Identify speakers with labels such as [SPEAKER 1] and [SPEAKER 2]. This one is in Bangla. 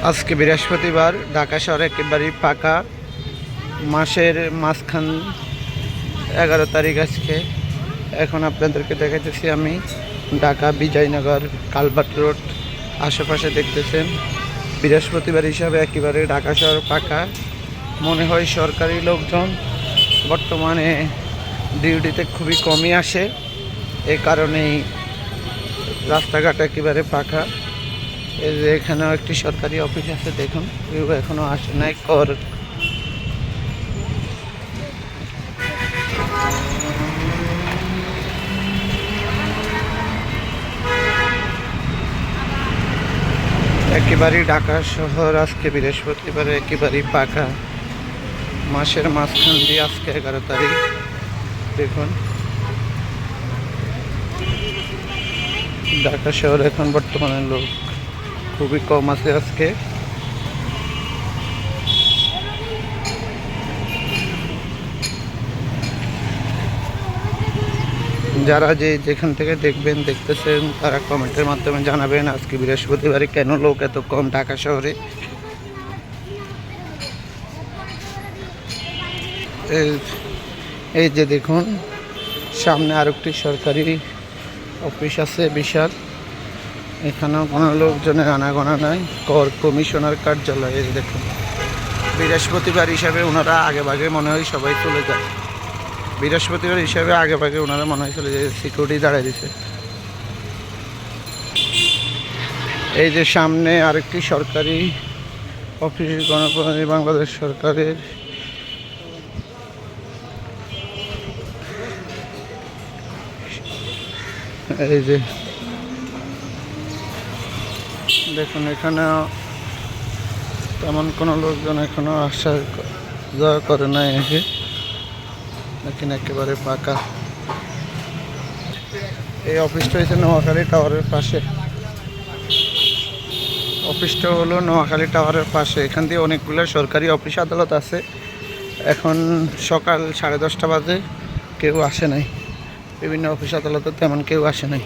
[SPEAKER 1] আজকে বৃহস্পতিবার, ঢাকা শহর একেবারেই ফাঁকা। মাসের মাঝখান 11 তারিখ আজকে। এখন আপনাদেরকে দেখাতেছি আমি ঢাকা বিজয়নগর কালভার্ট রোড আশেপাশে দেখতেছেন। বৃহস্পতিবার হিসাবে একেবারে ঢাকা শহর ফাঁকা। মনে হয় সরকারি লোকজন বর্তমানে ডিউটিতে খুবই কমই আসে, এই কারণেই রাস্তাঘাট একেবারে ফাঁকা। এই যে এখানেও একটি সরকারি অফিস আছে, দেখুন কেউ এখনো আসে নাই। একেবারেই ঢাকা শহর আজকে বৃহস্পতিবারে একেবারেই ফাঁকা। মাসের মাঝখান দিয়ে আজকে 11 তারিখ। দেখুন ঢাকা শহর এখন বর্তমানে লোক খুবই কম আছে আজকে। যারা যেখান থেকে দেখতেছেন তারা কমেন্টের মাধ্যমে জানাবেন আজকে বৃহস্পতিবারে কেন লোক এত কম ঢাকা শহরে। এই যে দেখুন সামনে আরেকটি সরকারি অফিস আছে বিশাল, এখানেও কোনো লোকজনের আনাগোনা নাই। কর কমিশনার কার্যালয়ে দেখুন বৃহস্পতিবার হিসাবে ওনারা আগে ভাগে মনে হয় সবাই চলে যায়। বৃহস্পতিবার হিসাবে আগে ভাগে ওনারা মনে হয় চলে যায়, সিকিউরিটি দাঁড়ায় দিছে। এই যে সামনে আরেকটি সরকারি অফিস, গণপ্রজাতন্ত্রী বাংলাদেশ সরকারের। এই যে দেখুন এখানে তেমন কোনো লোকজন এখনো আসা যাওয়া করে নাই, দেখেন একেবারে ফাঁকা। এই অফিসটা হচ্ছে নোয়াখালী টাওয়ারের পাশে। অফিসটা হলো নোয়াখালী টাওয়ারের পাশে। এখান দিয়ে অনেকগুলো সরকারি অফিস আদালত আছে। এখন সকাল 10:30 বাজে, কেউ আসে নাই। বিভিন্ন অফিস আদালতে তেমন কেউ আসে নাই।